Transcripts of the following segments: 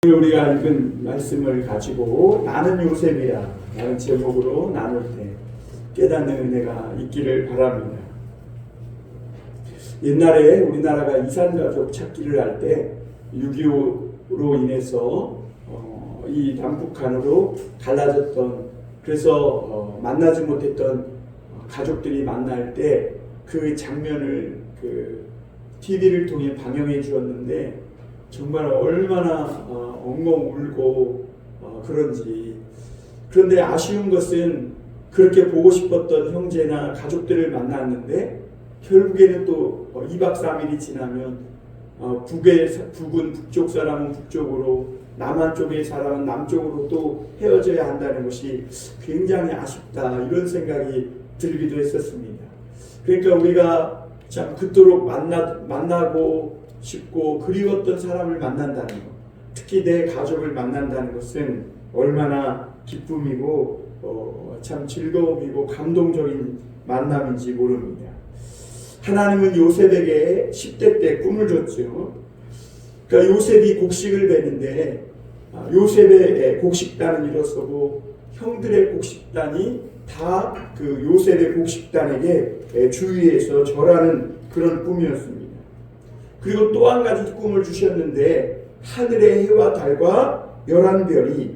오늘 우리가 읽은 말씀을 가지고 나는 요셉이야 라는 제목으로 나눌 때 깨닫는 은혜가 있기를 바랍니다. 옛날에 우리나라가 이산가족 찾기를 할 때 6.25로 인해서 이 남북한으로 갈라졌던, 그래서 만나지 못했던 가족들이 만날 때 그 장면을 TV를 통해 방영해 주었는데 정말 얼마나 엉엉 울고 그런지. 그런데 아쉬운 것은 그렇게 보고 싶었던 형제나 가족들을 만났는데 결국에는 또 2박 3일이 지나면 북은 북쪽 사람은 북쪽으로, 남한 쪽의 사람은 남쪽으로 또 헤어져야 한다는 것이 굉장히 아쉽다, 이런 생각이 들기도 했었습니다. 그러니까 우리가 참 그토록 만나고 싶고 그리웠던 사람을 만난다는 것, 특히 내 가족을 만난다는 것은 얼마나 기쁨이고 참 즐거움이고 감동적인 만남인지 모릅니다. 하나님은 요셉에게 10대 때 꿈을 줬죠. 그러니까 요셉이 곡식을 베는데 요셉의 곡식단은 일어서고 형들의 곡식단이 다 그 요셉의 곡식단에게 주위에서 절하는 그런 꿈이었습니다. 그리고 또 한 가지 꿈을 주셨는데 하늘의 해와 달과 11별이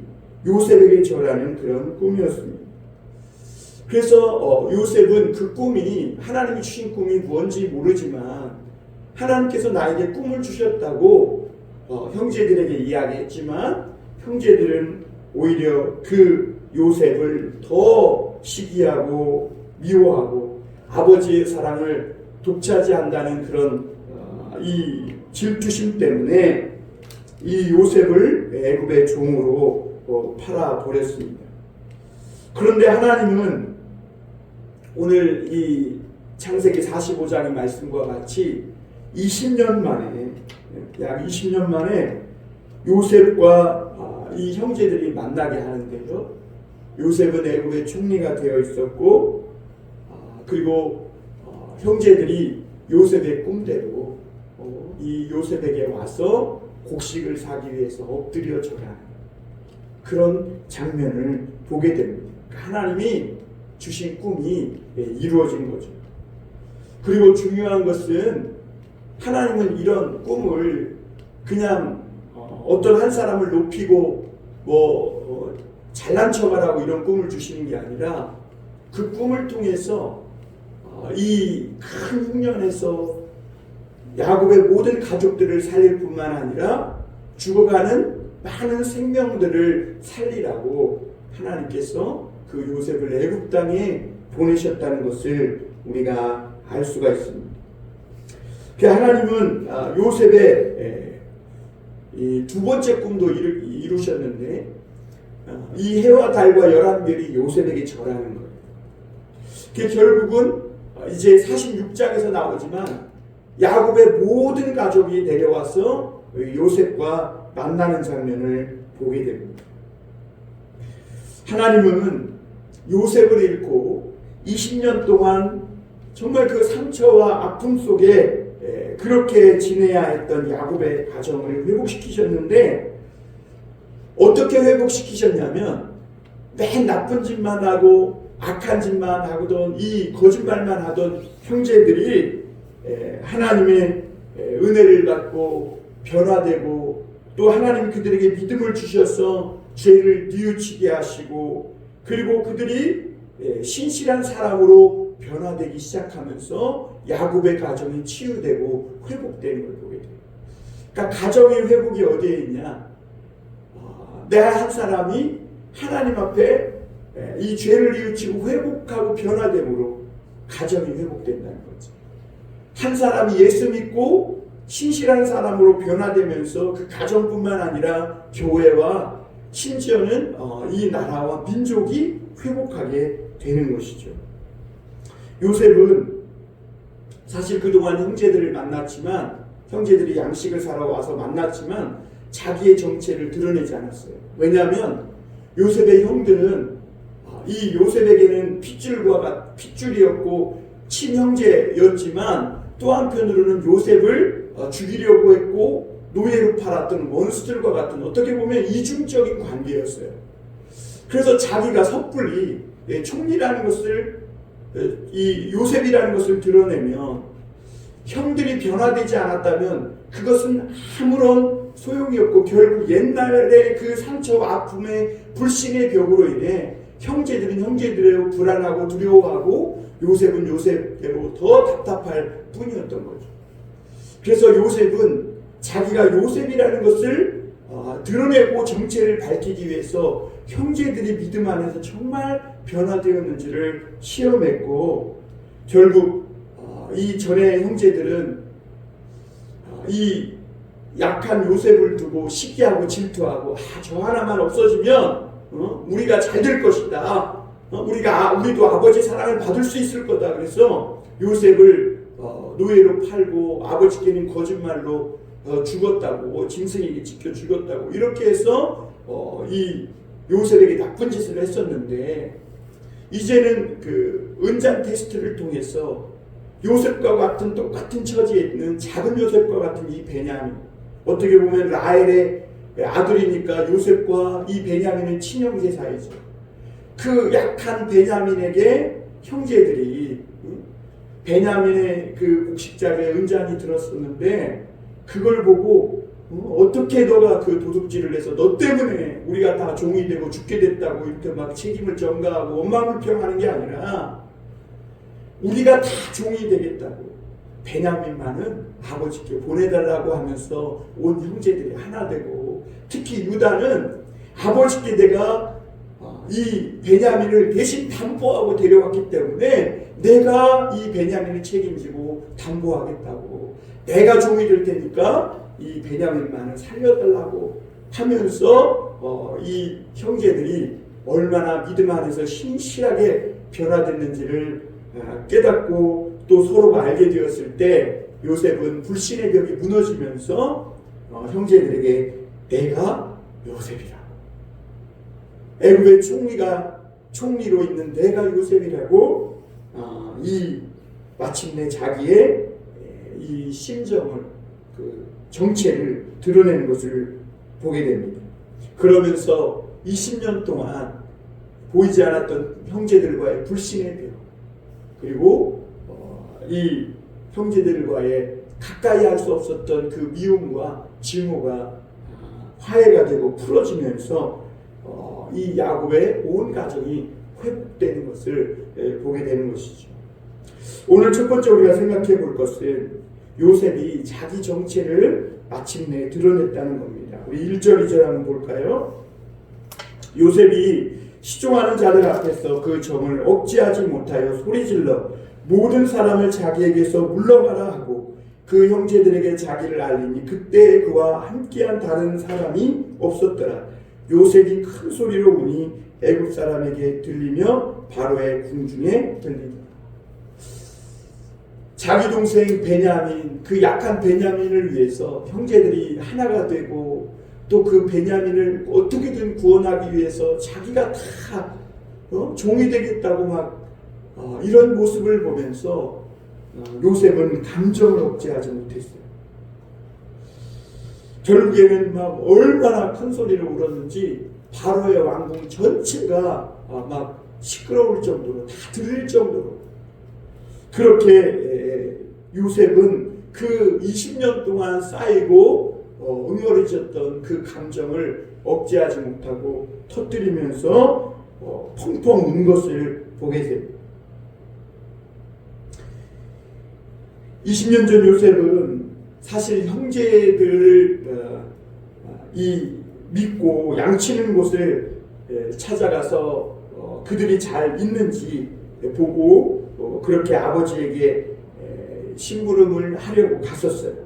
요셉에게 절하는 그런 꿈이었습니다. 그래서 요셉은 그 꿈이, 하나님이 주신 꿈이 뭔지 모르지만 하나님께서 나에게 꿈을 주셨다고 형제들에게 이야기했지만 형제들은 오히려 그 요셉을 더 시기하고 미워하고 아버지의 사랑을 독차지한다는 그런 이 질투심 때문에 이 요셉을 애굽의 종으로 팔아버렸습니다. 그런데 하나님은 오늘 이 창세기 45장의 말씀과 같이 20년 만에, 약 20년 만에 요셉과 이 형제들이 만나게 하는데요. 요셉은 애굽의 총리가 되어 있었고, 그리고 형제들이 요셉의 꿈대로 이 요셉에게 와서 곡식을 사기 위해서 엎드려 절하는 그런 장면을 보게 됩니다. 하나님이 주신 꿈이 이루어진 거죠. 그리고 중요한 것은 하나님은 이런 꿈을 그냥 어떤 한 사람을 높이고 잘난 척하라고 이런 꿈을 주시는 게 아니라 그 꿈을 통해서 이 큰 흉년에서 야곱의 모든 가족들을 살릴 뿐만 아니라 죽어가는 많은 생명들을 살리라고 하나님께서 그 요셉을 애굽 땅에 보내셨다는 것을 우리가 알 수가 있습니다. 하나님은 요셉의 이 두 번째 꿈도 이루셨는데 이 해와 달과 11별이 요셉에게 절하는 거예요. 결국은 이제 46장에서 나오지만 야곱의 모든 가족이 내려와서 요셉과 만나는 장면을 보게 됩니다. 하나님은 요셉을 잃고 20년 동안 정말 그 상처와 아픔 속에 그렇게 지내야 했던 야곱의 가정을 회복시키셨는데, 어떻게 회복시키셨냐면 맨 나쁜 짓만 하고 악한 짓만 하던, 이 거짓말만 하던 형제들이 하나님의 은혜를 받고 변화되고, 또 하나님 그들에게 믿음을 주셔서 죄를 뉘우치게 하시고, 그리고 그들이 신실한 사람으로 변화되기 시작하면서 야곱의 가정이 치유되고 회복되는 걸 보게 돼요. 그러니까 가정의 회복이 어디에 있냐? 내 한 사람이 하나님 앞에 이 죄를 뉘우치고 회복하고 변화됨으로 가정이 회복된다는 거죠. 한 사람이 예수 믿고 신실한 사람으로 변화되면서 그 가정뿐만 아니라 교회와 심지어는 이 나라와 민족이 회복하게 되는 것이죠. 요셉은 사실 그동안 형제들을 만났지만, 형제들이 양식을 사러 와서 만났지만 자기의 정체를 드러내지 않았어요. 왜냐하면 요셉의 형들은 이 요셉에게는 핏줄이었고 친형제였지만 또 한편으로는 요셉을 죽이려고 했고 노예로 팔았던 원수들과 같은 어떻게 보면 이중적인 관계였어요. 그래서 자기가 섣불리 총리라는 것을 이 요셉이라는 것을 드러내면 형들이 변화되지 않았다면 그것은 아무런 소용이 없고 결국 옛날의 그 상처와 아픔의 불신의 벽으로 인해 형제들은 형제들의 불안하고 두려워하고 요셉은 요셉대로 더 답답할 뿐이었던 거죠. 그래서 요셉은 자기가 요셉이라는 것을 드러내고 정체를 밝히기 위해서 형제들이 믿음 안에서 정말 변화되었는지를 시험했고 결국 이 전에 형제들은 이 약한 요셉을 두고 시기하고 질투하고 저 하나만 없어지면 우리가 잘 될 것이다. 우리도 아버지 사랑을 받을 수 있을 거다. 그래서 요셉을 노예로 팔고 아버지께는 거짓말로 죽었다고 짐승에게 지켜 죽였다고 이렇게 해서 이 요셉에게 나쁜 짓을 했었는데 이제는 그 은장 테스트를 통해서 요셉과 같은 똑같은 처지에 있는 작은 요셉과 같은 이 베냐민 어떻게 보면 라헬의 아들이니까 요셉과 이 베냐민은 친형제 사이죠. 그 약한 베냐민에게 형제들이 베냐민의 그 곡식장에 은장이 들었었는데 그걸 보고 어떻게 너가 그 도둑질을 해서 너 때문에 우리가 다 종이 되고 죽게 됐다고 이렇게 막 책임을 전가하고 원망불평하는 게 아니라 우리가 다 종이 되겠다고 베냐민만은 아버지께 보내달라고 하면서 온 형제들이 하나 되고 특히 유다는 아버지께 내가 이 베냐민을 대신 담보하고 데려왔기 때문에 내가 이 베냐민을 책임지고 담보하겠다고 내가 종이 될 테니까 이 베냐민만을 살려달라고 하면서 이 형제들이 얼마나 믿음 안에서 신실하게 변화됐는지를 깨닫고 또 서로가 알게 되었을 때 요셉은 불신의 벽이 무너지면서 형제들에게 내가 요셉이라고 애굽의 총리로 있는 내가 요셉이라고 이 마침내 자기의 이 심정을 그 정체를 드러내는 것을 보게 됩니다. 그러면서 20년 동안 보이지 않았던 형제들과의 불신의 벽 그리고 이 형제들과의 가까이 할 수 없었던 그 미움과 증오가 화해가 되고 풀어지면서 이 야곱의 온 가정이 회복되는 것을 보게 되는 것이죠. 오늘 첫 번째 우리가 생각해 볼 것은 요셉이 자기 정체를 마침내 드러냈다는 겁니다. 우리 1절 2절 한번 볼까요? 요셉이 시종하는 자들 앞에서 그 정을 억제하지 못하여 소리질러 모든 사람을 자기에게서 물러가라 하고 그 형제들에게 자기를 알리니 그때 그와 함께한 다른 사람이 없었더라. 요셉이 큰 소리로 우니 애굽 사람에게 들리며 바로의 궁중에 들리더라. 자기 동생 베냐민, 그 약한 베냐민을 위해서 형제들이 하나가 되고 또 그 베냐민을 어떻게든 구원하기 위해서 자기가 다 종이 되겠다고 막 이런 모습을 보면서 요셉은 감정을 억제하지 못했어요. 결국에는 막 얼마나 큰 소리를 울었는지 바로의 왕궁 전체가 막 시끄러울 정도로 다 들릴 정도로 그렇게 요셉은 그 20년 동안 쌓이고 응어리졌던 그 감정을 억제하지 못하고 터뜨리면서 펑펑 운 것을 보게 됩니다. 20년 전 요셉은 사실 형제들을 믿고 양치는 곳을 찾아가서 그들이 잘 있는지 보고 그렇게 아버지에게 심부름을 하려고 갔었어요.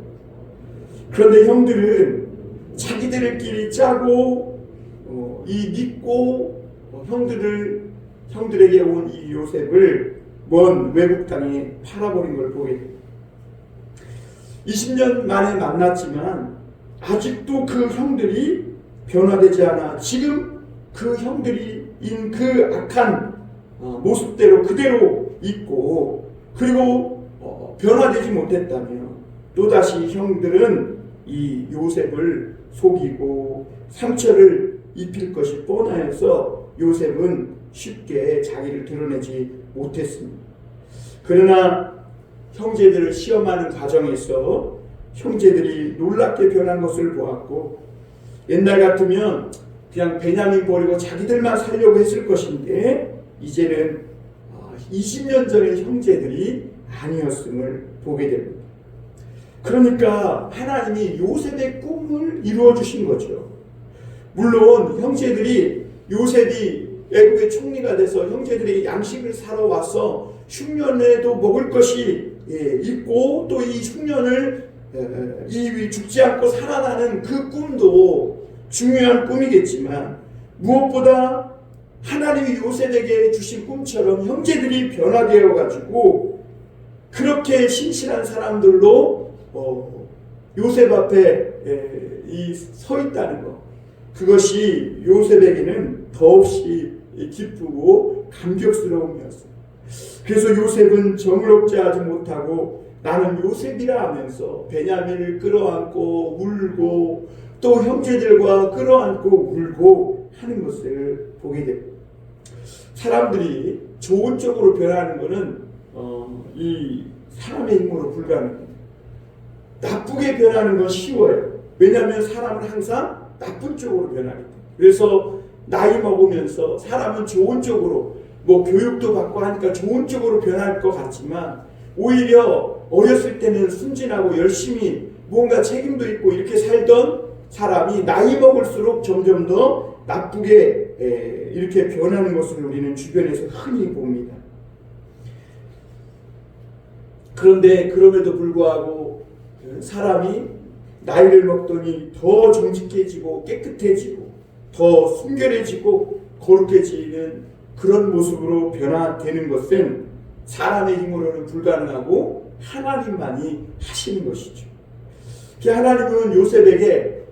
그런데 형들은 자기들끼리 짜고 믿고 형들에게 온 이 요셉을 먼 외국 땅에 팔아버린 걸 보게 됩니다. 20년 만에 만났지만 아직도 그 형들이 변화되지 않아 지금 그 형들이인 그 악한 모습대로 그대로 있고 그리고 변화되지 못했다면 또다시 형들은 이 요셉을 속이고 상처를 입힐 것이 뻔하여서 요셉은 쉽게 자기를 드러내지 못했습니다. 그러나 형제들을 시험하는 과정에서 형제들이 놀랍게 변한 것을 보았고, 옛날 같으면 그냥 베냐민 버리고 자기들만 살려고 했을 것인데 이제는 20년 전의 형제들이 아니었음을 보게 됩니다. 그러니까 하나님이 요셉의 꿈을 이루어 주신 거죠. 물론 형제들이, 요셉이 애국의 총리가 돼서 형제들이 양식을 사러 와서 흉년에도 먹을 것이 있고, 또 이 흉년을 이 죽지 않고 살아나는 그 꿈도 중요한 꿈이겠지만, 무엇보다 하나님이 요셉에게 주신 꿈처럼 형제들이 변화되어 가지고 그렇게 신실한 사람들로 요셉 앞에 서 있다는 것, 그것이 요셉에게는 더없이 기쁘고 감격스러움이었어요. 그래서 요셉은 정의롭지 하지 못하고 나는 요셉이라 하면서 베냐민을 끌어안고 울고 또 형제들과 끌어안고 울고 하는 것을 보게 됩니다. 사람들이 좋은 쪽으로 변하는 것은 이 사람의 힘으로 불가능합니다. 나쁘게 변하는 건 쉬워요. 왜냐하면 사람은 항상 나쁜 쪽으로 변하기 때문에. 그래서 나이 먹으면서 사람은 좋은 쪽으로, 교육도 받고 하니까 좋은 쪽으로 변할 것 같지만, 오히려 어렸을 때는 순진하고 열심히 뭔가 책임도 있고 이렇게 살던 사람이 나이 먹을수록 점점 더 나쁘게 이렇게 변하는 것을 우리는 주변에서 흔히 봅니다. 그런데 그럼에도 불구하고 사람이 나이를 먹더니 더 정직해지고 깨끗해지고 더 순결해지고 거룩해지는 그런 모습으로 변화되는 것은 사람의 힘으로는 불가능하고 하나님만이 하시는 것이죠. 하나님은 요셉에게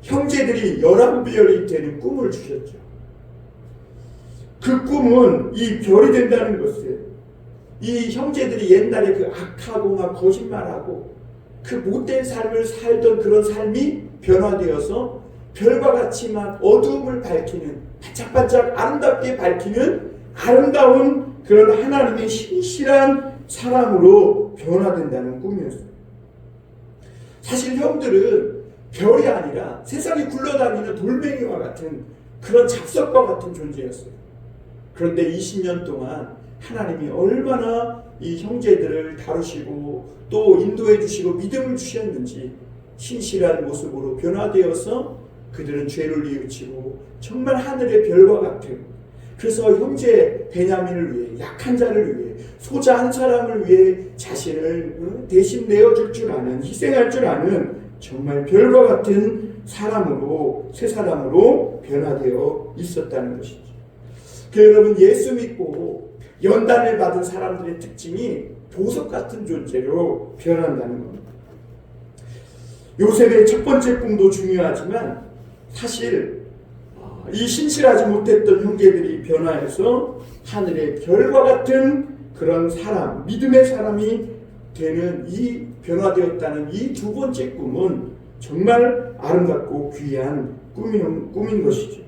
형제들이 11별이 되는 꿈을 주셨죠. 그 꿈은 이 별이 된다는 것을, 이 형제들이 옛날에 그 악하고 막 거짓말하고 그 못된 삶을 살던 그런 삶이 변화되어서 별과 같이 막 어두움을 밝히는, 반짝반짝 아름답게 밝히는 아름다운 그런 하나님의 신실한 사람으로 변화된다는 꿈이었어요. 사실 형들은 별이 아니라 세상에 굴러다니는 돌멩이와 같은 그런 잡석과 같은 존재였어요. 그런데 20년 동안 하나님이 얼마나 이 형제들을 다루시고 또 인도해 주시고 믿음을 주셨는지 신실한 모습으로 변화되어서 그들은 죄를 뉘우치고 정말 하늘의 별과 같은, 그래서 형제 베냐민을 위해, 약한 자를 위해, 소자 한 사람을 위해 자신을 대신 내어줄 줄 아는, 희생할 줄 아는 정말 별과 같은 사람으로, 새 사람으로 변화되어 있었다는 것이죠. 여러분, 예수 믿고 연단을 받은 사람들의 특징이 보석 같은 존재로 변한다는 겁니다. 요셉의 첫 번째 꿈도 중요하지만 사실 이 신실하지 못했던 형제들이 변화해서 하늘의 별과 같은 그런 사람, 믿음의 사람이 되는 이 변화되었다는 이 두 번째 꿈은 정말 아름답고 귀한 꿈인 것이죠.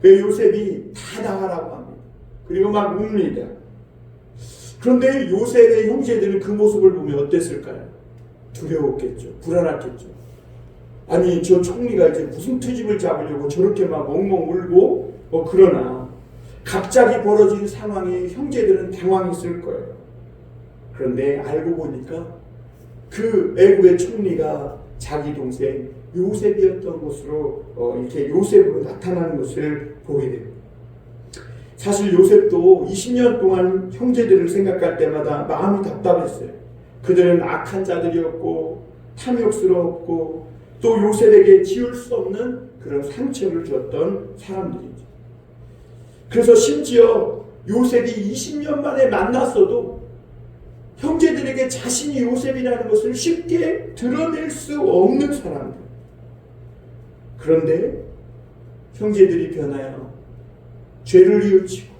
요셉이 다 나가라고 합니다. 그리고 막 웁니다. 그런데 요셉의 형제들은 그 모습을 보면 어땠을까요? 두려웠겠죠. 불안했겠죠. 아니, 저 총리가 이제 무슨 트집을 잡으려고 저렇게 막 멍멍 울고, 그러나 갑자기 벌어진 상황에 형제들은 당황했을 거예요. 그런데 알고 보니까 그 애굽의 총리가 자기 동생 요셉이었던 것으로 이렇게 요셉으로 나타나는 것을 보게 됩니다. 사실 요셉도 20년 동안 형제들을 생각할 때마다 마음이 답답했어요. 그들은 악한 자들이었고 탐욕스러웠고 또 요셉에게 지울 수 없는 그런 상처를 줬던 사람들이죠. 그래서 심지어 요셉이 20년 만에 만났어도 형제들에게 자신이 요셉이라는 것을 쉽게 드러낼 수 없는 사람들. 그런데 형제들이 변하여 죄를 뉘우치고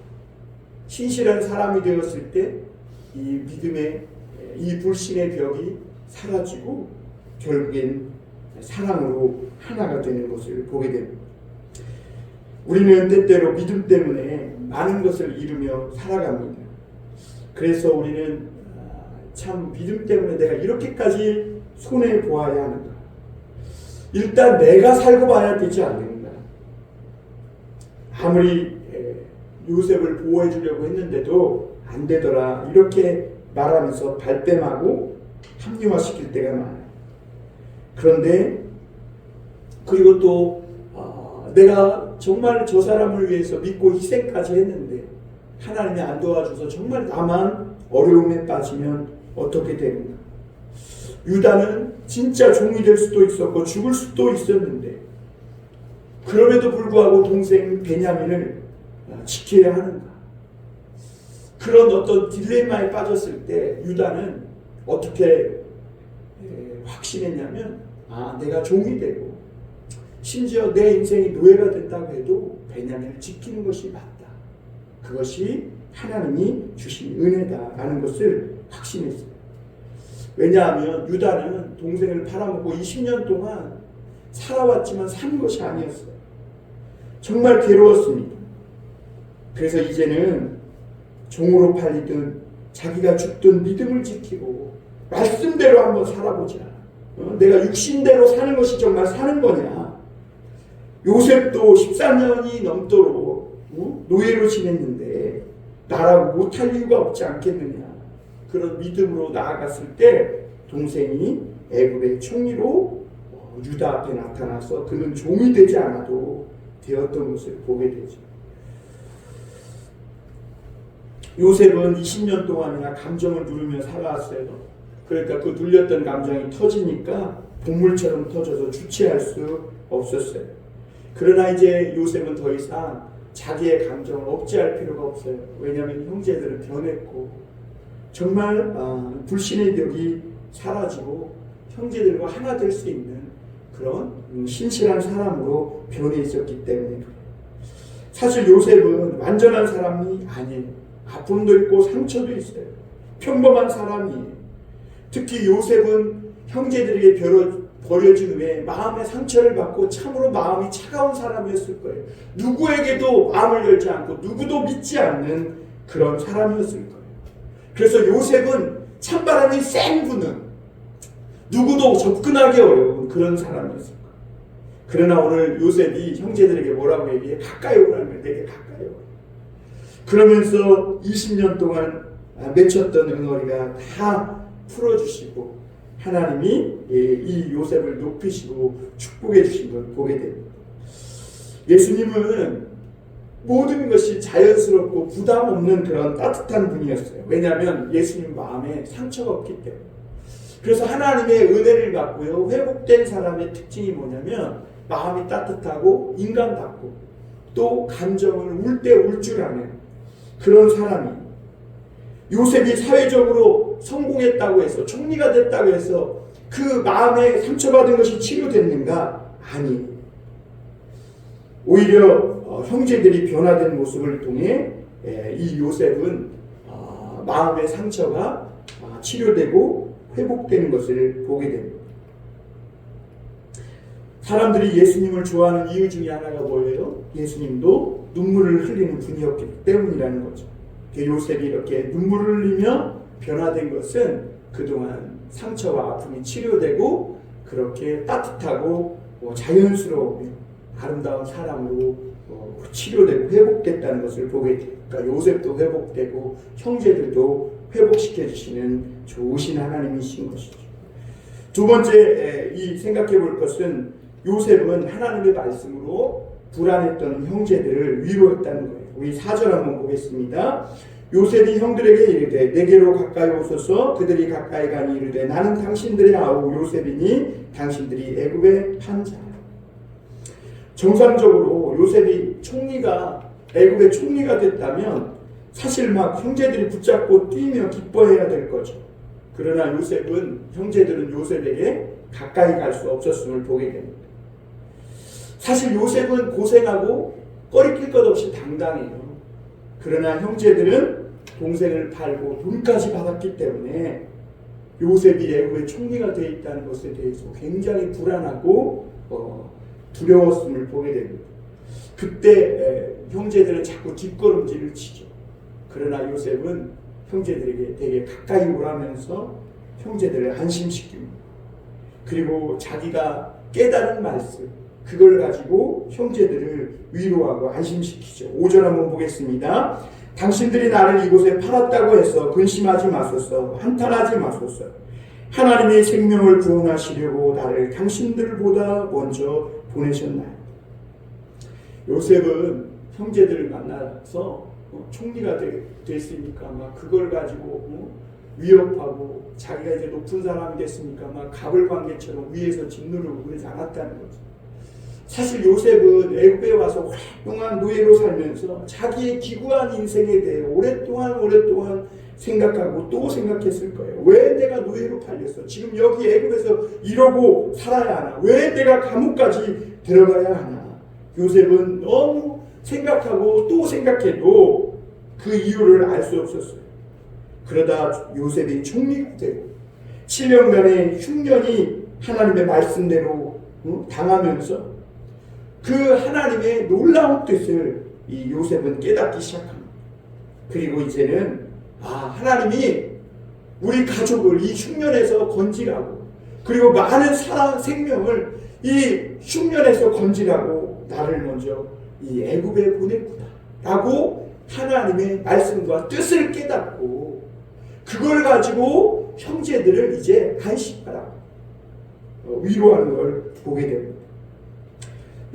신실한 사람이 되었을 때 이 믿음의, 이 불신의 벽이 사라지고 결국엔 사랑으로 하나가 되는 것을 보게 됩니다. 우리는 때때로 믿음 때문에 많은 것을 잃으며 살아갑니다. 그래서 우리는 참 믿음 때문에 내가 이렇게까지 손해 보아야 하는가? 일단 내가 살고 봐야 되지 않는가? 아무리 요셉을 보호해 주려고 했는데도 안 되더라. 이렇게 말하면서 발뺌하고 합리화시킬 때가 많아요. 그런데 그리고 또 내가 정말 저 사람을 위해서 믿고 희생까지 했는데 하나님이 안 도와줘서 정말 나만 어려움에 빠지면 어떻게 되는가? 유다는 진짜 종이 될 수도 있었고 죽을 수도 있었는데 그럼에도 불구하고 동생 베냐민을 지켜야 하는가? 그런 어떤 딜레마에 빠졌을 때 유다는 어떻게 확신했냐면 내가 종이 되고 심지어 내 인생이 노예가 된다고 해도 베냐민을 지키는 것이 맞다. 그것이 하나님이 주신 은혜다라는 것을 확신했어요. 왜냐하면 유다는 동생을 팔아먹고 20년 동안 살아왔지만 산 것이 아니었어요. 정말 괴로웠습니다. 그래서 이제는 종으로 팔리든 자기가 죽든 믿음을 지키고 말씀대로 한번 살아보자. 내가 육신대로 사는 것이 정말 사는 거냐. 요셉도 13년이 넘도록 노예로 지냈는데 나라고 못할 이유가 없지 않겠느냐. 그런 믿음으로 나아갔을 때 동생이 애굽의 총리로 유다 앞에 나타나서 그는 종이 되지 않아도 되었던 것을 보게 되죠. 요셉은 20년 동안이나 감정을 누르며 살아왔어요. 그러니까 그 눌렸던 감정이 터지니까 동물처럼 터져서 주체할 수 없었어요. 그러나 이제 요셉은 더 이상 자기의 감정을 억제할 필요가 없어요. 왜냐하면 형제들은 변했고 정말 불신의 벽이 사라지고 형제들과 하나 될 수 있는 그런 신실한 사람으로 변해 있었기 때문에 그래요. 사실 요셉은 완전한 사람이 아니에요. 아픔도 있고 상처도 있어요. 평범한 사람이에요. 특히 요셉은 형제들에게 버려진 후에 마음의 상처를 받고 참으로 마음이 차가운 사람이었을 거예요. 누구에게도 마음을 열지 않고 누구도 믿지 않는 그런 사람이었을 거예요. 그래서 요셉은 찬바람이 쌩 부는 누구도 접근하기 어려운 그런 사람이었을 거예요. 그러나 오늘 요셉이 형제들에게 뭐라고 얘기해? 가까이 오라는 거예요. 내게 가까이 오라. 그러면서 20년 동안 맺혔던 응어리가 다 풀어주시고 하나님이 이 요셉을 높이시고 축복해 주신 걸 보게 됩니다. 예수님은 모든 것이 자연스럽고 부담 없는 그런 따뜻한 분이었어요. 왜냐하면 예수님 마음에 상처가 없기 때문에. 그래서 하나님의 은혜를 받고요. 회복된 사람의 특징이 뭐냐면 마음이 따뜻하고 인간답고 또 감정을 울 때 울 줄 아는 그런 사람이 요셉이 사회적으로 성공했다고 해서 총리가 됐다고 해서 그 마음에 상처받은 것이 치료됐는가? 아니. 오히려 형제들이 변화된 모습을 통해 이 요셉은 마음의 상처가 치료되고 회복되는 것을 보게 됩니다. 사람들이 예수님을 좋아하는 이유 중에 하나가 뭐예요? 예수님도 눈물을 흘리는 분이었기 때문이라는 거죠. 요셉이 이렇게 눈물을 흘리며 변화된 것은 그동안 상처와 아픔이 치료되고 그렇게 따뜻하고 자연스러우며 아름다운 사람으로 치료되고 회복됐다는 것을 보게 돼요. 그러니까 요셉도 회복되고 형제들도 회복시켜 주시는 좋으신 하나님이신 것이죠. 두 번째 이 생각해 볼 것은 요셉은 하나님의 말씀으로 불안했던 형제들을 위로했다는 거예요. 우리 4절 한번 보겠습니다. 요셉이 형들에게 이르되 내게로 가까이 오소서. 그들이 가까이 가니 이르되 나는 당신들의 아우 요셉이니 당신들이 애굽의 판자라. 정상적으로 요셉이 애굽의 총리가 됐다면 사실 막 형제들이 붙잡고 뛰며 기뻐해야 될 거죠. 그러나 형제들은 요셉에게 가까이 갈 수 없었음을 보게 됩니다. 사실 요셉은 고생하고 꺼리낄 것 없이 당당해요. 그러나 형제들은 동생을 팔고 돈까지 받았기 때문에 요셉이 애굽의 총리가 되어 있다는 것에 대해서 굉장히 불안하고 두려웠음을 보게 됩니다. 그때 형제들은 자꾸 뒷걸음질을 치죠. 그러나 요셉은 형제들에게 되게 가까이 오라면서 형제들을 안심시킵니다. 그리고 자기가 깨달은 말씀, 그걸 가지고 형제들을 위로하고 안심시키죠. 5절 한번 보겠습니다. 당신들이 나를 이곳에 팔았다고 해서 근심하지 마소서, 한탄하지 마소서. 하나님의 생명을 구원하시려고 나를 당신들보다 먼저 보내셨나요? 요셉은 형제들을 만나서 총리가 됐으니까 막 그걸 가지고 위협하고 자기가 이제 높은 사람이 됐으니까 막 가불관계처럼 위에서 짓누르고 그러지 않았다는 거죠. 사실 요셉은 애굽에 와서 오랫동안 노예로 살면서 자기의 기구한 인생에 대해 오랫동안 생각하고 또 생각했을 거예요. 왜 내가 노예로 팔렸어? 지금 여기 애굽에서 이러고 살아야 하나? 왜 내가 감옥까지 들어가야 하나? 요셉은 너무 생각하고 또 생각해도 그 이유를 알 수 없었어요. 그러다 요셉이 총리가 되고 7년간의 흉년이 하나님의 말씀대로 당하면서 그 하나님의 놀라운 뜻을 이 요셉은 깨닫기 시작합니다. 그리고 이제는 하나님이 우리 가족을 이 흉년에서 건지라고, 그리고 많은 생명을 이 흉년에서 건지라고 나를 먼저 이 애굽에 보냈구나 라고 하나님의 말씀과 뜻을 깨닫고 그걸 가지고 형제들을 이제 안심하라고 위로하는 걸 보게 됩니다.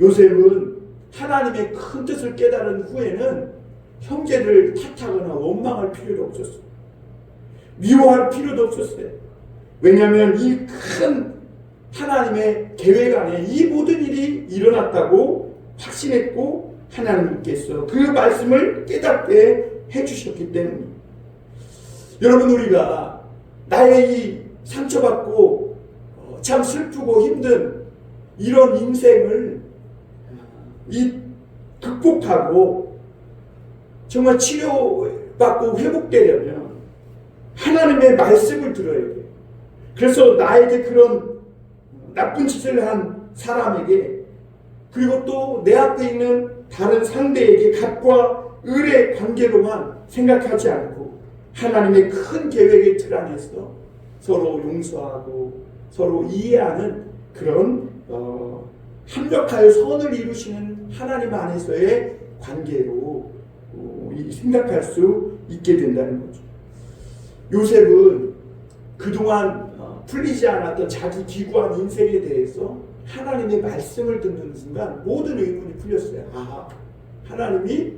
요셉은 하나님의 큰 뜻을 깨달은 후에는 형제들을 탓하거나 원망할 필요도 없었어요. 미워할 필요도 없었어요. 왜냐하면 이 큰 하나님의 계획 안에 이 모든 일이 일어났다고 확신했고 하나님께서 그 말씀을 깨닫게 해주셨기 때문입니다. 여러분, 우리가 나의 이 상처받고 참 슬프고 힘든 이런 인생을 극복하고 정말 치료받고 회복되려면 하나님의 말씀을 들어야 돼요. 그래서 나에게 그런 나쁜 짓을 한 사람에게, 그리고 또 내 앞에 있는 다른 상대에게 갑과 을의 관계로만 생각하지 않고 하나님의 큰 계획의 틀 안에서 서로 용서하고 서로 이해하는 그런 합력하여 선을 이루시는 하나님 안에서의 관계로 생각할 수 있게 된다는 거죠. 요셉은 그동안 풀리지 않았던 자기 기구한 인생에 대해서 하나님의 말씀을 듣는 순간 모든 의문이 풀렸어요. 하나님이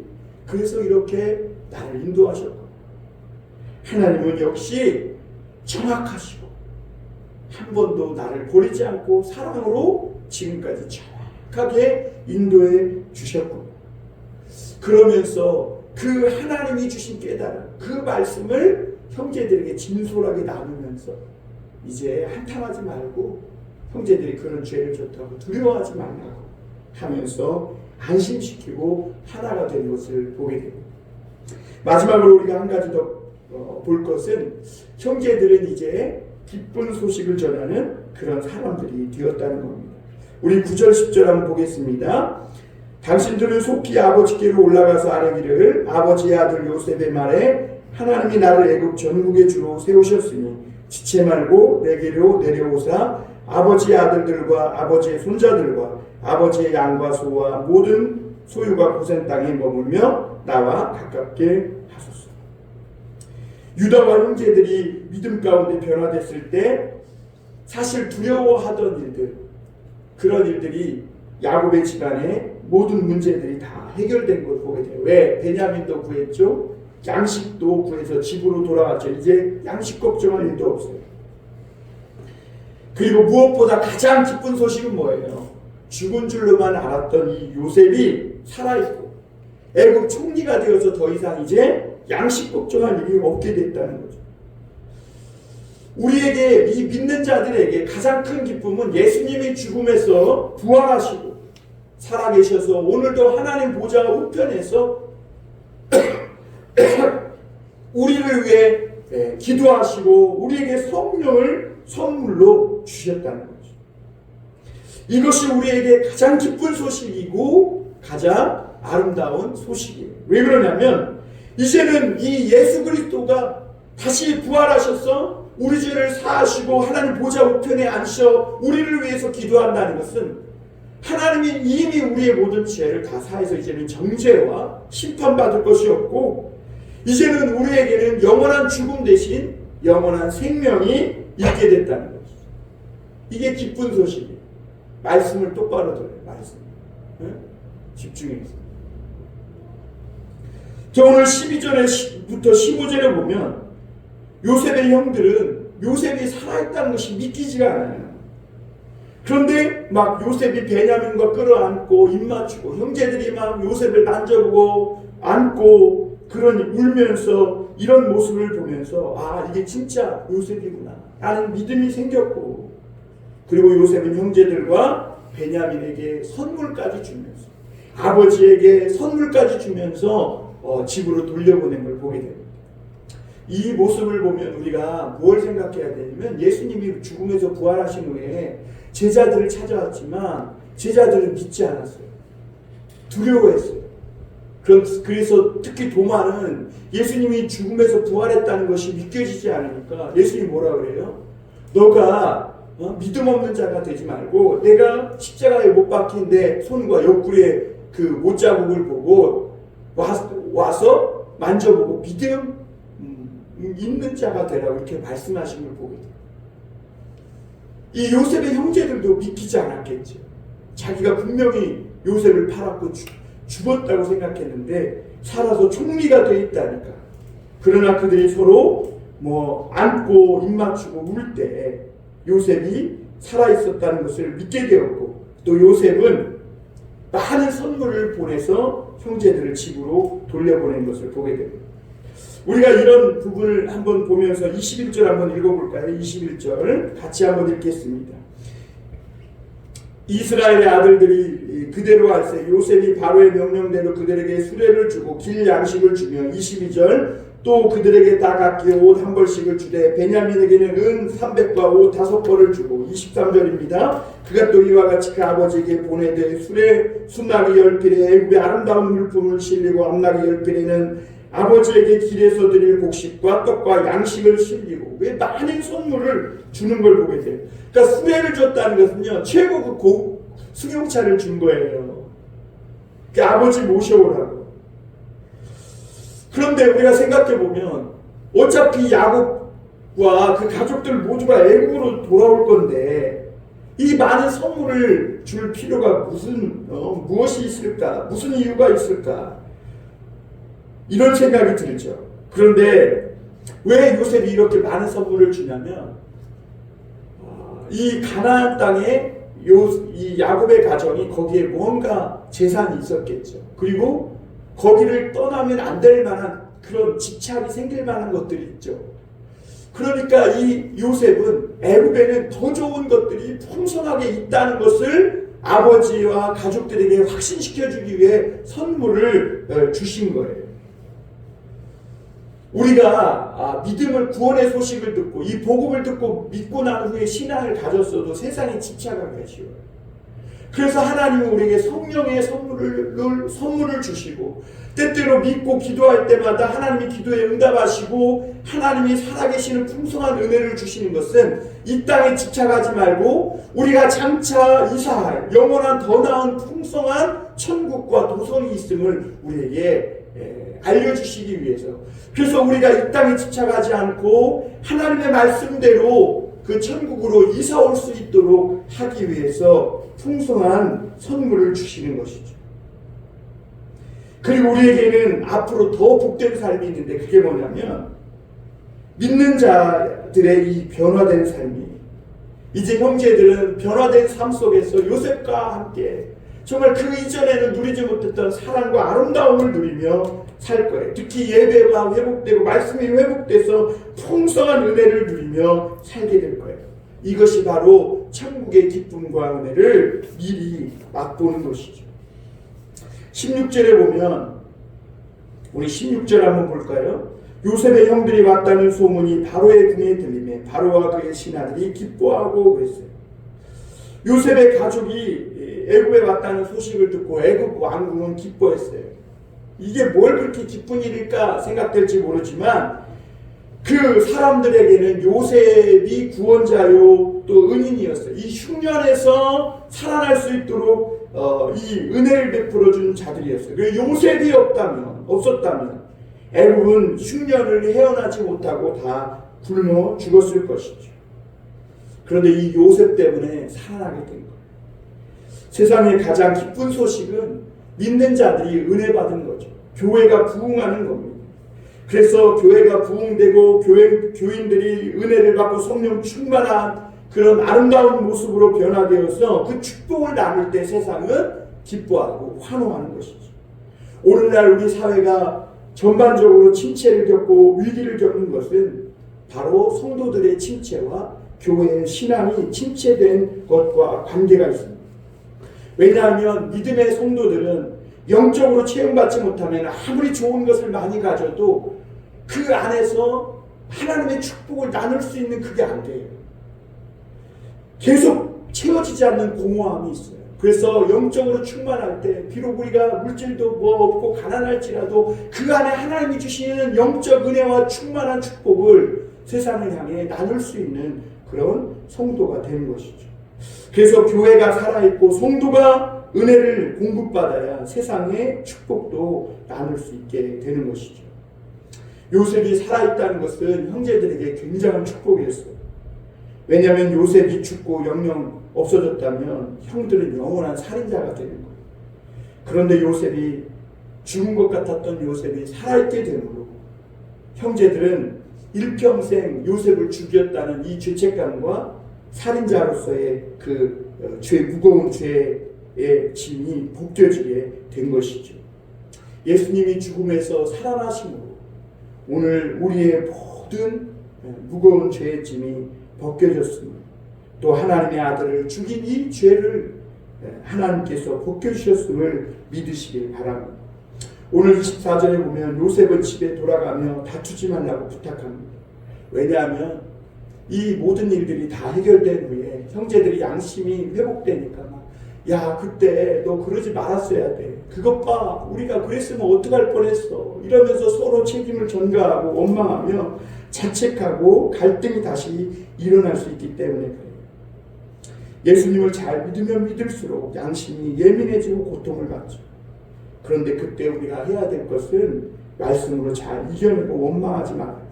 그래서 이렇게 나를 인도하셨고, 하나님은 역시 정확하시고 한 번도 나를 버리지 않고 사랑으로 지금까지 정확하게 인도해 주셨고, 그러면서 그 하나님이 주신 깨달음, 그 말씀을 형제들에게 진솔하게 나누면서 이제 한탄하지 말고 형제들이 그런 죄를 졌다고 두려워하지 말라고 하면서 안심시키고 하나가 된 것을 보게 됩니다. 마지막으로 우리가 한 가지 더 볼 것은 형제들은 이제 기쁜 소식을 전하는 그런 사람들이 되었다는 겁니다. 우리 9절 10절 한번 보겠습니다. 당신들은 속히 아버지께로 올라가서 아뢰기를 아버지의 아들 요셉의 말에 하나님이 나를 애굽 전국의 주로 세우셨으니 지체 말고 내게로 내려오사 아버지의 아들들과 아버지의 손자들과 아버지의 양과 소와 모든 소유가 고센 땅에 머물며 나와 가깝게 하소서. 유다와 형제들이 믿음 가운데 변화됐을 때 사실 두려워하던 일들, 그런 일들이 야곱의 집안의 모든 문제들이 다 해결된 걸 보게 돼요. 왜? 베냐민도 구했죠. 양식도 구해서 집으로 돌아왔죠. 이제 양식 걱정할 일도 없어요. 그리고 무엇보다 가장 기쁜 소식은 뭐예요? 죽은 줄로만 알았던 이 요셉이 살아있고 애굽 총리가 되어서 더 이상 이제 양식 걱정할 일이 없게 됐다는 거죠. 우리에게, 이 믿는 자들에게 가장 큰 기쁨은 예수님이 죽음에서 부활하시고 살아계셔서 오늘도 하나님 보좌 우편에서 우리를 위해 기도하시고 우리에게 성령을 선물로 주셨다는 거죠. 이것이 우리에게 가장 기쁜 소식이고 가장 아름다운 소식이에요. 왜 그러냐면 이제는 이 예수 그리스도가 다시 부활하셔서 우리 죄를 사하시고 하나님 보좌 우편에 앉으셔 우리를 위해서 기도한다는 것은 하나님이 이미 우리의 모든 죄를 다 사해서 이제는 정죄와 심판받을 것이 없고 이제는 우리에게는 영원한 죽음 대신 영원한 생명이 있게 됐다는 거죠. 이게 기쁜 소식이에요. 말씀을 똑바로 들어요. 말씀. 집중해서. 저 오늘 12절부터 15절에 보면 요셉의 형들은 요셉이 살아있다는 것이 믿기지가 않아요. 그런데 막 요셉이 베냐민과 끌어안고 입맞추고 형제들이 막 요셉을 만져보고 안고 그러니 울면서 이런 모습을 보면서 아 이게 진짜 요셉이구나 라는 믿음이 생겼고 그리고 요셉은 형제들과 베냐민에게 선물까지 주면서 아버지에게 선물까지 주면서 집으로 돌려보낸 걸 보게 됩니다. 이 모습을 보면 우리가 뭘 생각해야 되냐면 예수님이 죽음에서 부활하신 후에 제자들을 찾아왔지만 제자들은 믿지 않았어요. 두려워했어요. 그래서 특히 도마는 예수님이 죽음에서 부활했다는 것이 믿겨지지 않으니까 예수님이 뭐라 그래요? 너가 믿음 없는 자가 되지 말고 내가 십자가에 못 박힌 내 손과 옆구리에 그 못자국을 보고 와서 만져보고 믿음 있는 자가 되라고 이렇게 말씀하신 걸 보게 돼요. 이 요셉의 형제들도 믿기지 않았겠죠. 자기가 분명히 요셉을 팔았고 죽었다고 생각했는데 살아서 총리가 돼 있다니까. 그러나 그들이 서로 안고 입맞추고 울 때 요셉이 살아있었다는 것을 믿게 되었고 또 요셉은 많은 선물을 보내서 형제들을 집으로 돌려보낸 것을 보게 됩니다. 우리가 이런 부분을 한번 보면서 21절 한번 읽어볼까요? 21절 같이 한번 읽겠습니다. 이스라엘의 아들들이 그대로 할세 요셉이 바로의 명령대로 그들에게 수레를 주고 길 양식을 주며 22절 또 그들에게 다 각기 옷 한 벌씩을 주되 베냐민에게는 은 300과 옷 5벌을 주고 23절입니다. 그가 또 이와 같이 그 아버지에게 보내되 수레 순나기 열필에 애굽의 아름다운 물품을 실리고 암나기 열필에는 아버지에게 길에서 드릴 곡식과 떡과 양식을 실리고 왜 많은 선물을 주는 걸 보게 돼요. 그러니까 수레를 줬다는 것은요 최고 승용차를 준 거예요. 그 아버지 모셔오라고. 그런데 우리가 생각해 보면 어차피 야곱과 그 가족들 모두가 애굽으로 돌아올 건데 이 많은 선물을 줄 필요가 무엇이 있을까? 무슨 이유가 있을까? 이런 생각이 들죠. 그런데 왜 요셉이 이렇게 많은 선물을 주냐면 이 가나안 땅에 이 야곱의 가정이 거기에 뭔가 재산이 있었겠죠. 그리고 거기를 떠나면 안 될 만한 그런 집착이 생길 만한 것들이 있죠. 그러니까 이 요셉은 애굽에는 더 좋은 것들이 풍성하게 있다는 것을 아버지와 가족들에게 확신시켜주기 위해 선물을 주신 거예요. 우리가 믿음을 구원의 소식을 듣고 이 복음을 듣고 믿고 난 후에 신앙을 가졌어도 세상에 집착하기가 쉬워요. 그래서 하나님은 우리에게 성령의 선물을 주시고 때때로 믿고 기도할 때마다 하나님이 기도에 응답하시고 하나님이 살아계시는 풍성한 은혜를 주시는 것은 이 땅에 집착하지 말고 우리가 장차 이사할 영원한 더 나은 풍성한 천국과 도성이 있음을 우리에게 알려주시기 위해서. 그래서 우리가 이 땅에 집착하지 않고 하나님의 말씀대로 그 천국으로 이사 올 수 있도록 하기 위해서 풍성한 선물을 주시는 것이죠. 그리고 우리에게는 앞으로 더 복된 삶이 있는데 그게 뭐냐면 믿는 자들의 이 변화된 삶이 이제 형제들은 변화된 삶 속에서 요셉과 함께 정말 그 이전에는 누리지 못했던 사랑과 아름다움을 누리며 살 거예요. 특히 예배가 회복되고 말씀이 회복돼서 풍성한 은혜를 누리며 살게 될 거예요. 이것이 바로 천국의 기쁨과 은혜를 미리 맛보는 것이죠. 16절에 보면 우리 16절 한번 볼까요? 요셉의 형들이 왔다는 소문이 바로의 궁에 들리매 바로와 그의 신하들이 기뻐하고 그랬어요. 요셉의 가족이 애굽에 왔다는 소식을 듣고 애굽 왕궁은 기뻐했어요. 이게 뭘 그렇게 기쁜 일일까 생각될지 모르지만 그 사람들에게는 요셉이 구원자요 또 은인이었어요. 이 흉년에서 살아날 수 있도록 이 은혜를 베풀어 준 자들이었어요. 그 요셉이 없었다면 애굽은 흉년을 헤어나지 못하고 다 굶어 죽었을 것이죠. 그런데 이 요셉 때문에 살아나게 된 거예요. 세상의 가장 기쁜 소식은 믿는 자들이 은혜 받은 거죠. 교회가 부흥하는 겁니다. 그래서 교회가 부흥되고 교인들이 은혜를 받고 성령 충만한 그런 아름다운 모습으로 변화되어서 그 축복을 나눌 때 세상은 기뻐하고 환호하는 것이죠. 오늘날 우리 사회가 전반적으로 침체를 겪고 위기를 겪는 것은 바로 성도들의 침체와 교회의 신앙이 침체된 것과 관계가 있습니다. 왜냐하면 믿음의 성도들은 영적으로 체험받지 못하면 아무리 좋은 것을 많이 가져도 그 안에서 하나님의 축복을 나눌 수 있는 그게 안 돼요. 계속 채워지지 않는 공허함이 있어요. 그래서 영적으로 충만할 때 비록 우리가 물질도 뭐 없고 가난할지라도 그 안에 하나님이 주시는 영적 은혜와 충만한 축복을 세상을 향해 나눌 수 있는 그런 성도가 되는 것이죠. 그래서 교회가 살아있고 성도가 은혜를 공급받아야 세상의 축복도 나눌 수 있게 되는 것이죠. 요셉이 살아있다는 것은 형제들에게 굉장한 축복이었어요. 왜냐하면 요셉이 죽고 영영 없어졌다면 형들은 영원한 살인자가 되는 거예요. 그런데 요셉이 죽은 것 같았던 요셉이 살아있게 되므로 형제들은 일평생 요셉을 죽였다는 이 죄책감과 살인자로서의 그 무거운 죄의 짐이 벗겨지게 된 것이죠. 예수님이 죽음에서 살아나심으로 오늘 우리의 모든 무거운 죄의 짐이 벗겨졌습니다. 또 하나님의 아들을 죽인 이 죄를 하나님께서 벗겨주셨음을 믿으시길 바랍니다. 오늘 24절에 보면 요셉은 집에 돌아가며 다투지 말라고 부탁합니다. 왜냐하면 이 모든 일들이 다 해결된 후에 형제들이 양심이 회복되니까 야 그때 너 그러지 말았어야 돼. 그것 봐 우리가 그랬으면 어떡할 뻔했어. 이러면서 서로 책임을 전가하고 원망하며 자책하고 갈등이 다시 일어날 수 있기 때문에 그래요. 예수님을 잘 믿으면 믿을수록 양심이 예민해지고 고통을 받죠. 그런데 그때 우리가 해야 될 것은 말씀으로 잘 이겨내고 원망하지 말아요.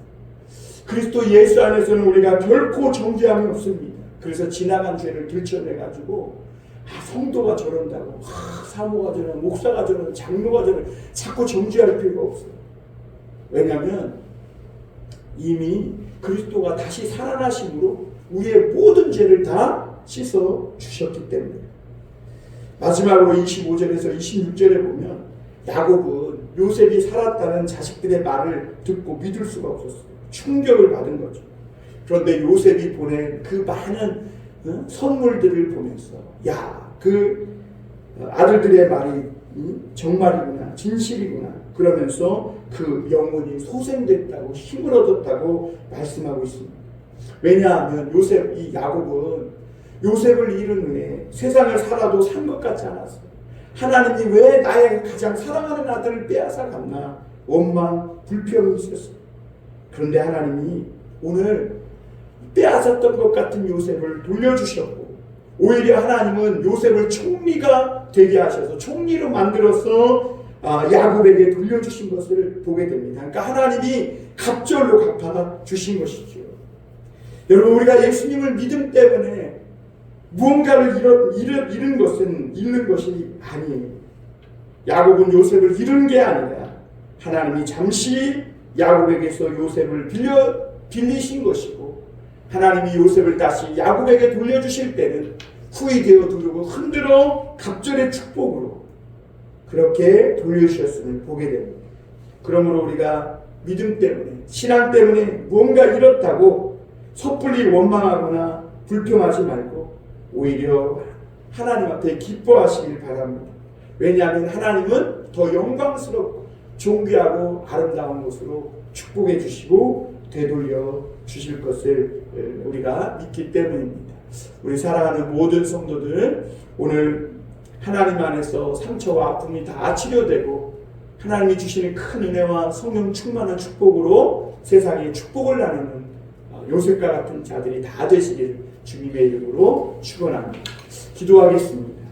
그리스도 예수 안에서는 우리가 결코 정죄함이 없습니다. 그래서 지나간 죄를 들춰내가지고 성도가 저런다고 사모가 저런 목사가 저런 장로가 저런 자꾸 정죄할 필요가 없어요. 왜냐하면 이미 그리스도가 다시 살아나심으로 우리의 모든 죄를 다 씻어 주셨기 때문에. 마지막으로 25절에서 26절에 보면 야곱은 요셉이 살았다는 자식들의 말을 듣고 믿을 수가 없었어요. 충격을 받은 거죠. 그런데 요셉이 보낸 그 많은 선물들을 보면서 그 아들들의 말이 정말이구나 진실이구나 그러면서 그 영혼이 소생됐다고 힘을 얻었다고 말씀하고 있습니다. 왜냐하면 이 야곱은 요셉을 잃은 후에 세상을 살아도 산 것 같지 않았어요. 하나님이 왜 나의 가장 사랑하는 아들을 빼앗아 갔나 원망 불평이 있었어요. 그런데 하나님이 오늘 빼앗았던 것 같은 요셉을 돌려주셨고 오히려 하나님은 요셉을 총리가 되게 하셔서 총리로 만들어서 야곱에게 돌려주신 것을 보게 됩니다. 그러니까 하나님이 갑절로 갚아주신 것이죠. 여러분 우리가 예수님을 믿음 때문에 무언가를 잃는 것이 아니에요. 야곱은 요셉을 잃은 게 아니라 하나님이 잠시 야곱에게서 요셉을 빌리신 것이고 하나님이 요셉을 다시 야곱에게 돌려주실 때는 후이 되어 두르고 흔들어 갑절의 축복으로 그렇게 돌려주셨음을 보게 됩니다. 그러므로 우리가 믿음 때문에 신앙 때문에 무언가 잃었다고 섣불리 원망하거나 불평하지 말고 오히려 하나님 앞에 기뻐하시길 바랍니다. 왜냐하면 하나님은 더 영광스럽고 존귀하고 아름다운 것으로 축복해 주시고 되돌려 주실 것을 우리가 믿기 때문입니다. 우리 사랑하는 모든 성도들, 오늘 하나님 안에서 상처와 아픔이 다 치료되고 하나님이 주시는 큰 은혜와 성령 충만한 축복으로 세상에 축복을 나누는 요셉과 같은 자들이 다 되시기를 주님의 이름으로 축원합니다. 기도하겠습니다.